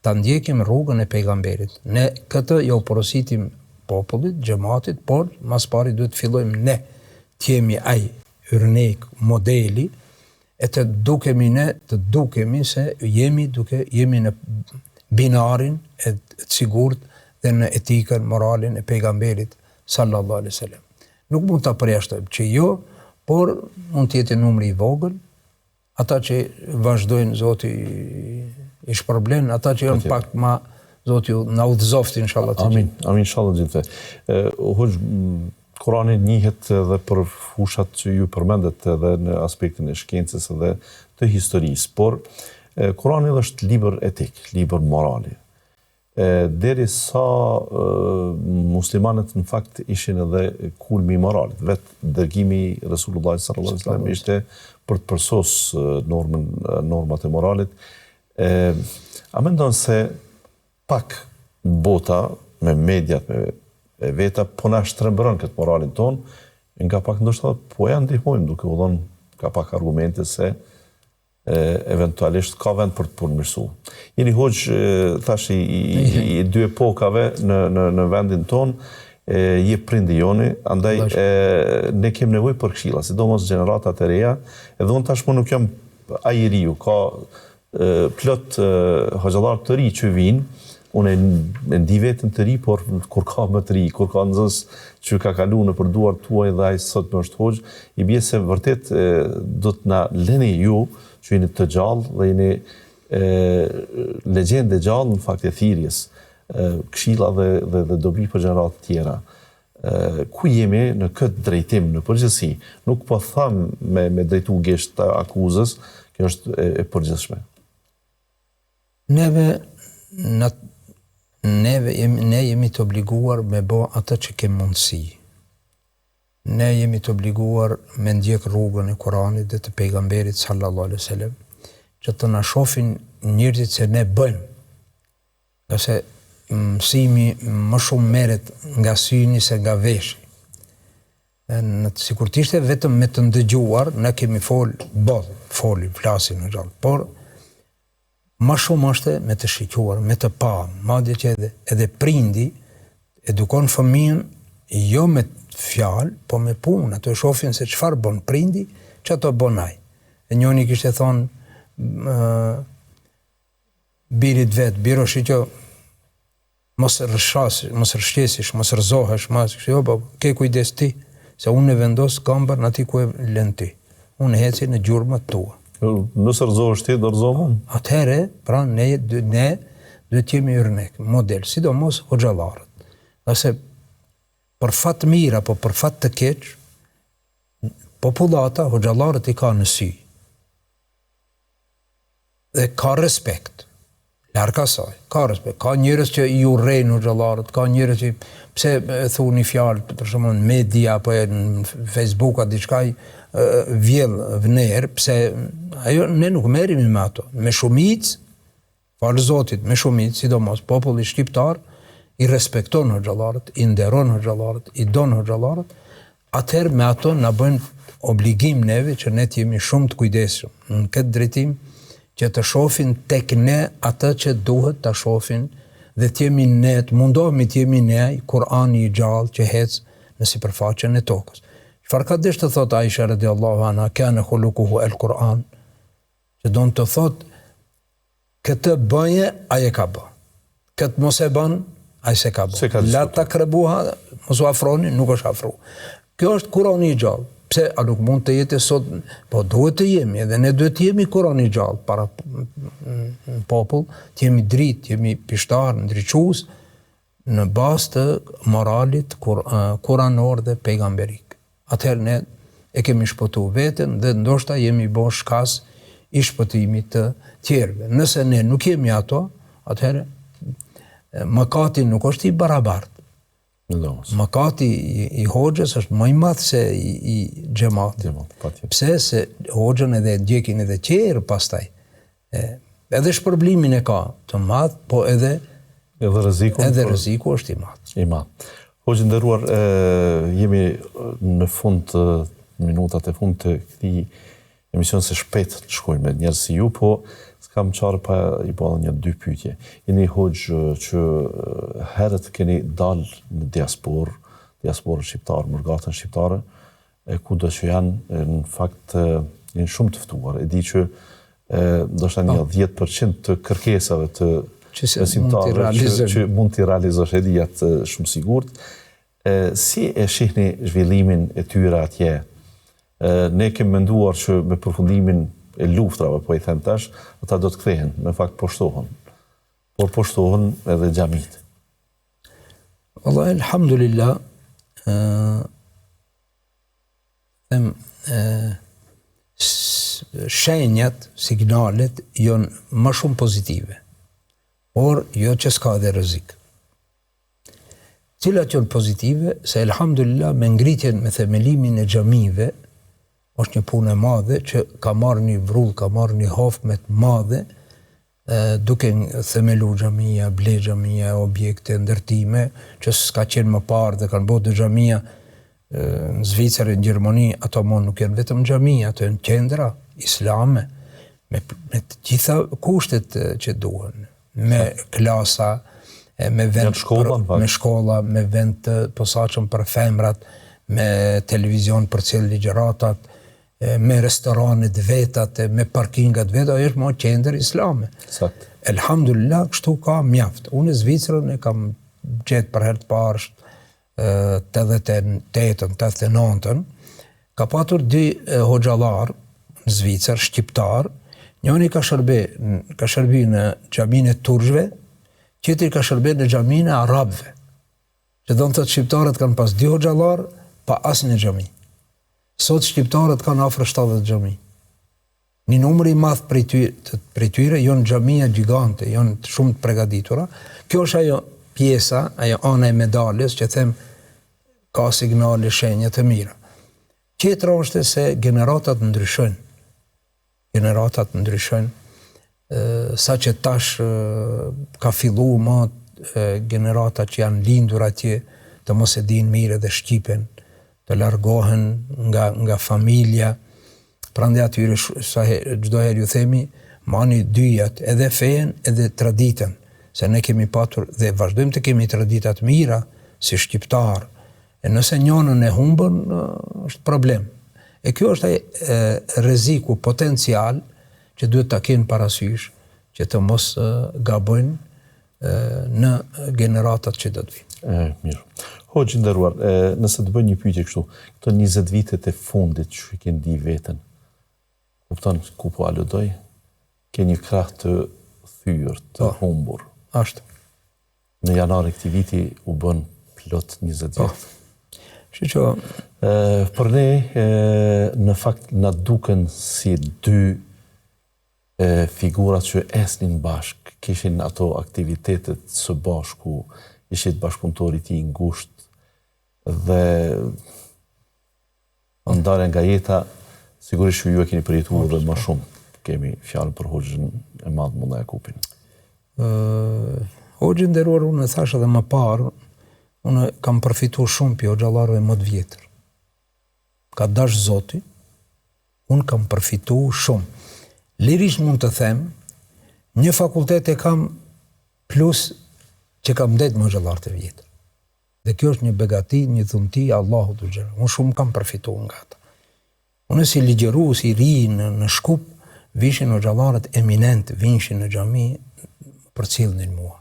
ta ndjekim rrugën e pejgamberit. Ne këtë jo porositim popullit, xhamatit, por mas pari duhet të fillojmë ne të jemi ai yrnek modeli, e të dukemi se jemi në binarin e sigurt dhe në etikën, moralin e pejgamberit sallallahu alaihi wasallam. Nuk mund ta përjashtojmë që jo, por mund të jetë numri i vogël, ata që vazhdojnë, Zoti i shpërblen, ata që janë pak ma, Zoti na udhëzoft inshallah të gjithë. Amin inshallah gjithë. Kurani njihet edhe për fushat që ju përmendet edhe në aspektin e shkencës edhe të historisë, por Kurani është libër etik, libër morali. deri sa muslimanët në fakt ishin edhe kulmi i moralit. Vetë dërgimi i Resulullah sallallahu alaihi wasallam ishte për të përsos normat e moralit. A mendon se pak bota me mediat, me veta, po na shtrembron këtë moralin ton, nga pak ndoshta po ja ndihmojmë duke u dhënë ka pak argumente se eventualisht ka vend për të përmirësuar. Jeni hoxh thash i dy epokave në vendin ton, je prindi joni, andaj ne kemi nevojë për këshilla, sidomos gjeneratat e reja, edhe unë tashmë nuk jam ai i riu, ka plot hoxhallar të ri që vinë. Unë e ndi vetën të ri, por kur ka më të ri, kur ka nxënës që ka kalu në përduar tuaj dhe ai sot më është hoxh, i bie se vërtet do të na lëni ju që jeni të gjallë dhe jeni legjende gjallë në fakt e thirrjes, këshilla dhe dobi për gjenerat tjera. Ku jemi në këtë drejtim në përgjithësi? Nuk po tham me drejtu gisht të akuzës, kjo është e përgjithshme. Ne jemi të obliguar me bë atë që kemi mundësi. Ne jemi të obliguar me ndjek rrugën e Kuranit dhe të pejgamberit sallallahu alaihi wasallam, që të na shohin njerëzit se ne bëjmë. Qase mësimi më shumë merret nga syni se nga veshi. Sikur të ishte vetëm me të ndëgjuar, ne kemi flasim në gjallë, por më shumë është me të shikuar, me të pa, madje që edhe prindi edukon fëmijën jo me fjalë, po me punë, ato e shohin se çfarë bën prindi, ç'ato bën ai. E njëri kishte thonë birit vet, biro shiqo mos rrshqesish, mos rrezohesh, jo, po ke kujdes ti, se unë e vendos këmbën aty ku e lën ti. Unë heci në gjurmët tua. Nëse rrezohesh ti, do rrezohem. Atëherë, pra ne duhet jemi yrnek, model, sidomos hoxhallarët. Qase për fat mirë apo për fat të keq, popullata hoxhallarët i ka në sy. Dhe ka respekt. Larg asaj, ka respekt. Ka njerëz që i urrejnë hoxhallarët, ka njerëz që pse thoni fjalë për shembull në media apo në Facebook apo diçka vjell vëner, pse ajo ne nuk merremi me ato. Me shumicë, falë Zotit, me shumicë, sidomos populli shqiptar i respekton hoxhallarët, i nderon hoxhallarët, i don hoxhallarët, atëherë me ato na bën obligim neve që ne të jemi shumë të kujdesshëm në këtë drejtim, që të shohin tek ne atë që duhet ta shohin dhe të jemi ne, të mundohemi të jemi ne Kurani i gjallë që hec në sipërfaqen e tokës. Çfarë ka dëshë të thot Aisha radhiyallahu anha, kana khuluquhu al-Quran, që don të thot këtë bëje ai e ka bë. Këtë mos e bën ai se ka bë. La takrebuha, mos u afroni, nuk është afru. Kjo është Kurani i gjallë. Pse a nuk mund të jetë sot, po duhet të jemi, edhe ne duhet të jemi Kurani i gjallë para popull, të jemi dritë, të jemi pishtar, ndriçues në bazë të moralit kuranor dhe pejgamberik. Atëherë ne e kemi shpëtu veten dhe ndoshta jemi bë shkas i shpëtimit të tjerëve. Nëse ne nuk jemi ato, atëherë mëkati nuk është i barabartë. Mëkati i hoxhës është më i madh se i xhamatit. Pse? Se hoxhën edhe ndjekin edhe tjerë pastaj. Edhe shpërblimin e ka të madh, po edhe rreziku është i madh. I madh. Hoxhë nderuar, jemi në fund të minutat e fund të këtij emisioni, se shpejt të shkojmë me njerëz si ju, po s'kam qarë pa i bëllë një dy pyetje. Jeni hoxhë që herët keni dalë në diasporë shqiptarë, mërgatën shqiptare, kudo që janë, në fakt, janë shumë të ftuar. E di që ndoshta një 10% të kërkesave të besimtarëve që mund t'i realizosh, e di atë shumë sigurt. Si e shihni zhvillimin e tyre atje? Ne kemi menduar që me përfundimin e luftrave, po i them tash, ata do të kthehen, në fakt po shtohen. Por po shtohen edhe xhamit. Wallahi alhamdulillah, shenjat, signalet janë më shumë pozitive. por jo që s'ka edhe rrezik. Cilat janë pozitive, se elhamdulillah me ngritjen me themelimin e xhamive është një punë e madhe që ka marrë një vrull, ka marrë një hofme të madhe, duke themelu xhamia, ble xhamia, objekte, ndërtime, që s'ka qenë më parë dhe kanë bërë xhamia në Zvicër, në Gjermani, ato nuk janë vetëm xhamia, ato janë qendra islame, me të gjitha kushtet që duhen, me klasa, me vend me shkolla, me vend të posaçëm për femrat, me televizion për cilë ligjëratat, me restoranet vetat, me parkingat vetat, është më qendër islame. Sakt. Elhamdulillah, kështu ka mjaft. Unë Zvicrën e kam gjetë për herë të parë 88-ën, 89-ën, ka patur 2 hoxhallar në Zvicër, shqiptar, njëri ka shërbi në xhaminë e turqve, tjetri ka shërbi në xhaminë e arabëve. Që do të thotë shqiptarët kanë pas 2 hoxhallar pa asnjë xhami. Sot shqiptarët kanë afër 70 xhami. Një numër i madh prej tyre janë xhamia gjigante, janë shumë të përgatitura. Kjo është ajo pjesa, ajo ana e medaljes që them ka signale, shenja të mira. Tjetra është se generatat ndryshojnë. Generatat ndryshojnë. Sa që tash ka fillu më generata që janë lindur atje të mos e dinë mirë dhe shqipen, të largohen nga familja. Prandaj atyre çdo herë ju themi, mani dyjat, edhe fejen edhe traditën, se ne kemi patur dhe vazhdojmë të kemi tradita të mira si shqiptar. E nëse njënën e humbën, është problem. E kjo është rreziku potencial që duhet ta kenë parasysh, që të mos gabojnë në generatat që do të vinë. Mirë. Hoxhë nderuar, nëse të bëj një pyetje kështu, këto 20 vitet e fundit që ke ndi veten, kupton ku po aludoj, ke një krah të thyrë, të humbur. Ashtu. Në janar e këtij viti u bën plot 20 vjet. Për ne, në fakt, na duken si 2 figurat që esnin bashk, kishin ato aktivitetet së bashku, ishit bashkëpunëtori ti ngusht, dhe ndarja nga jeta, sigurisht ju e keni përjetuar dhe më shumë. Kemi fjalën për Hoxhën e madh Mulla Jakupin. Hoxhën nderuar, unë e thash edhe më parë, unë kam përfituar shumë për hoxhallarëve më të vjetër. Ka dash Zoti, unë kam përfituar shumë. Lirisht mund të them, një fakultet e kam plus që kam det më hoxhallarë të vjetër. Dhe kjo është një begati, një dhunti Allahu të xhelal. Unë shumë kam përfituar nga ata. Unë si ligjërues i ri në Shkup, vishin hoxhallarët eminent, vinshin në xhami për cilnin mua.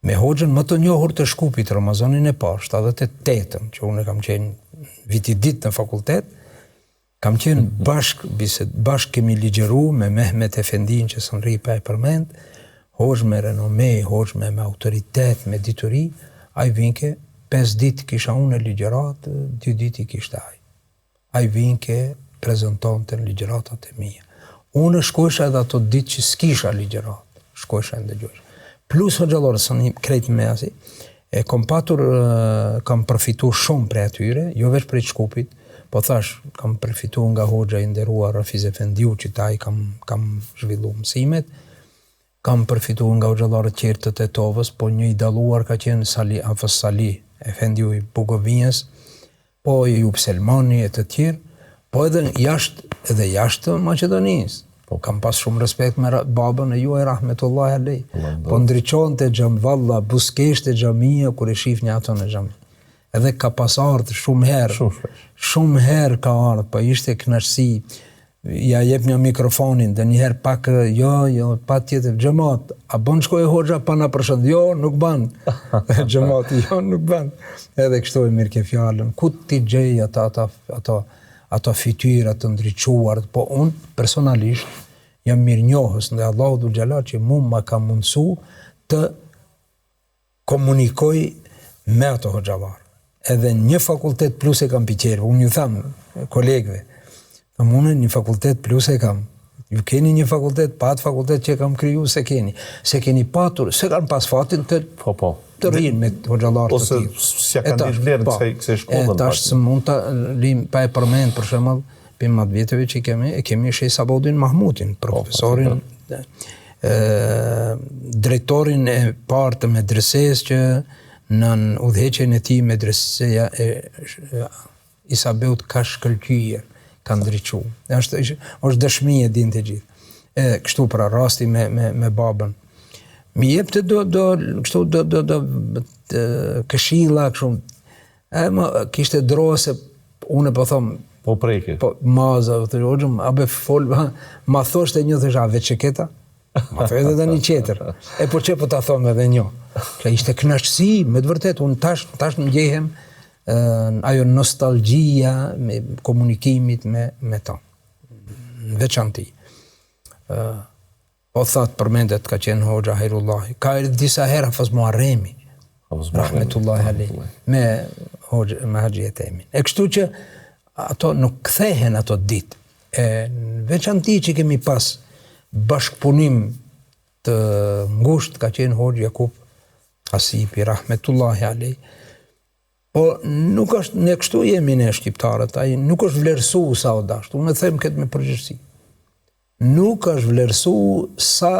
Me hoxhën më të njohur të Shkupit Ramazanin e parë, 78-ën, që unë kam qenë viti ditë në fakultet, kam qenë bashk kemi ligjëru me Mehmet Efendin që së nri pa e përmend, hoxh me renome, hoxh me autoritet, me dituri, a i vinke, 5 ditë kisha unë e ligjërat, 2 ditë i kishte aj. A i vinke, prezentonte në ligjëratat e mija. Unë shkojsha edhe ato ditë që s'kisha ligjërat, shkojsha e ndëgjojsha. Plus hoxhallarë, së një krejtë me asi, kam përfitu shumë prej atyre, jo veç prej Shkupit, po thash, kam përfitu nga hoxha i nderuar Rafiz Efendiu, që taj kam zhvillu mësimet, kam përfitu nga hoxhallarët tjerë të Tetovës, po një i daluar ka qenë Hafës Sali, Efendiu i Bugovinjës, po i Jub Selmani e të tjerë, po edhe jashtë Maqedonisë. Kam pas shumë respekt me babën e juaj rahmetullahi alej. Po ndriçonte xhamvalla, buskeshte xhamia kur e shihni ato në xhami. Edhe ka pas ardhur shumë herë. Shumë herë ka ardhur, po ishte kënaqësi. Ja jep një mikrofonin, dhe njëherë pak jo, patjetër xhamat, a bën shkoj hoxha pa na përshëndet? Jo, nuk ban. Xhamati jo, nuk ban. Edhe kështu e mirë ke fjalën. Ku ti gjej ato fytyra të ndriçuar, po unë personalisht jam mirënjohës ndaj Allahu dhul xhelal që ma ka mundësu të komunikoj me ato hoxhallar. Edhe një fakultet plus e kam piqerë, unë ju tham kolegëve, unë një fakultet plus e kam, Ju keni një fakultet, pa atë fakultet që kam kriju, se keni patur, se kanë pas fatin të rrinë me hoxhallarë të tillë. Ose s'ja kanë dish vlerën kësaj shkollën. Tash së mund ta lim pa e përmend për shembull, për matë viteve që kemi Sheh Sabodin Mahmudin, profesorin, drejtorin e parë të medresesë që në udhëheqjen e tij medreseja e Isabeut ka shkëlqyer, ka ndriçu. Është dëshmi e din të gjithë. Kështu pra rasti me babën. Mi jep të do këshilla, kështu. Kishte drohe se unë po thom, po preke. Po maza, abe fol, ma thoshte një thësha veçeketa, ma thë edhe një qeter. Po që po ta thom edhe një. Ka ishte kënaqësi, me të vërtet, unë tash ndjehem ajo nostalgjia me komunikimit me ta. Në veçanti. O thatë përmendet ka qenë Hoxha Hajrullahi. Ka disa hera fas Muharremi, rahmetullahi alej, me Haxhi Etemin. Kështu që ato nuk kthehen ato ditë. Në veçanti që kemi pas bashkëpunim të ngushtë ka qenë Hoxha Jakub Hasipi, rahmetullahi alej. Po nuk është, ne kështu jemi ne shqiptarët, ai nuk është vlerësu sa o dashtë, unë them këtë me përgjithësi. Nuk është vlerësu sa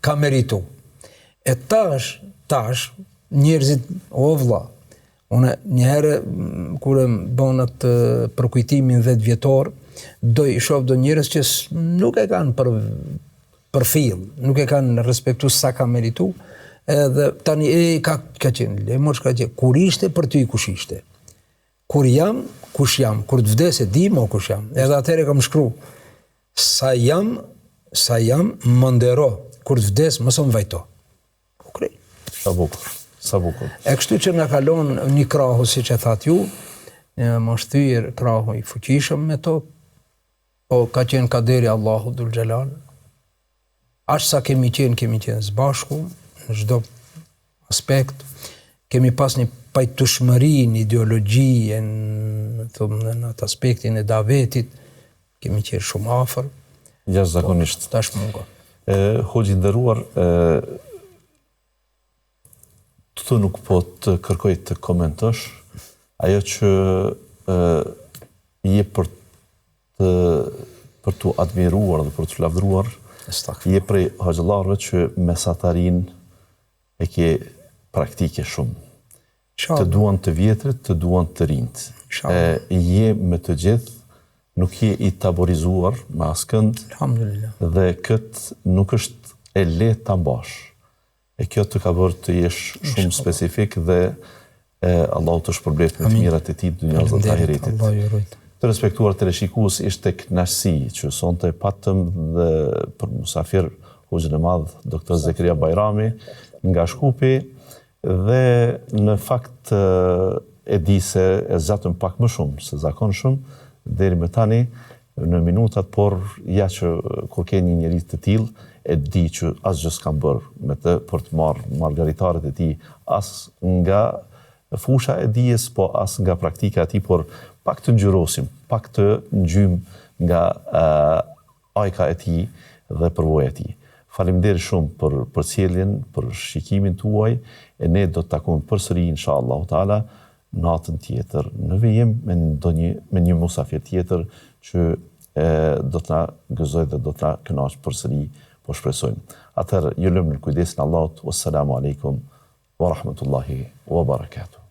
ka meritu. Tash, njerëzit, o vlla, unë njëherë, kure bënë atë përkujtimin 10 vjetor, do i shoh do njerëz që nuk e kanë për fill, nuk e kanë respektu sa ka meritu, edhe tani ka qenë lemor, kur ishte për ty kush ishte. Kur jam, kush jam. Kur të vdes e di mo kush jam. Edhe atëherë kam shkru. Sa jam, më ndero. Kur të vdes, mëso më vajto. Okej. Sa bukur. Kështu që na kalon një krahu, si që thatë ju, më shtyr krahu i fuqishëm me to, po ka qenë kaderi Allahu Dhul Xhelal. Ashtë sa kemi qenë zbashku, në çdo aspekt, kemi pas një pajtueshmëri, një ideologji, në atë aspektin e davetit, kemi qenë shumë afër. Jashtëzakonisht. Tash mungo. Hoxhi nderuar, të nuk po të kërkoj të komentosh, ajo që je për të admiruar dhe për të lavdruar, je prej hoxhallarëve që mesatarin e ke praktike shumë. Të duan të vjetrit, të duan të rinjt. Je me të gjithë, nuk je i taborizuar me askënd, dhe këtë nuk është e lehtë ta mbash. Kjo të ka bërë të jesh shumë specifik dhe Allah të shpërblet me të mirat e ti dunjas dhe të ahiretit. Të respektuar të reshikues, ishte kënaqësi që sonte patëm dhe për musafir Hoxhën e Madh, Dr. Zekria Bajrami, nga Shkupi, dhe në fakt e di se e zgjatëm pak më shumë se zakonshëm deri më tani në minutat, por ja që kur ke një njerëz të tillë, e di që asgjë s'kam bërë me të për të marrë margaritaret e tij as nga fusha e dijes, po as nga praktika e tij, por pak të ngjyrosim, pak të ngjym nga ajka e tij dhe përvoja e tij. Faleminderit shumë për sjelljen, për shikimin tuaj, e ne do të takojmë përsëri inshallah taala natën tjetër në vijim me një musafir tjetër që do të na gëzoj dhe do të na kënaq përsëri, po shpresojmë. Atëherë, ju lëm në kujdesin e Allahut. Wassalamu alaikum wa rahmatullahi wa barakatuh.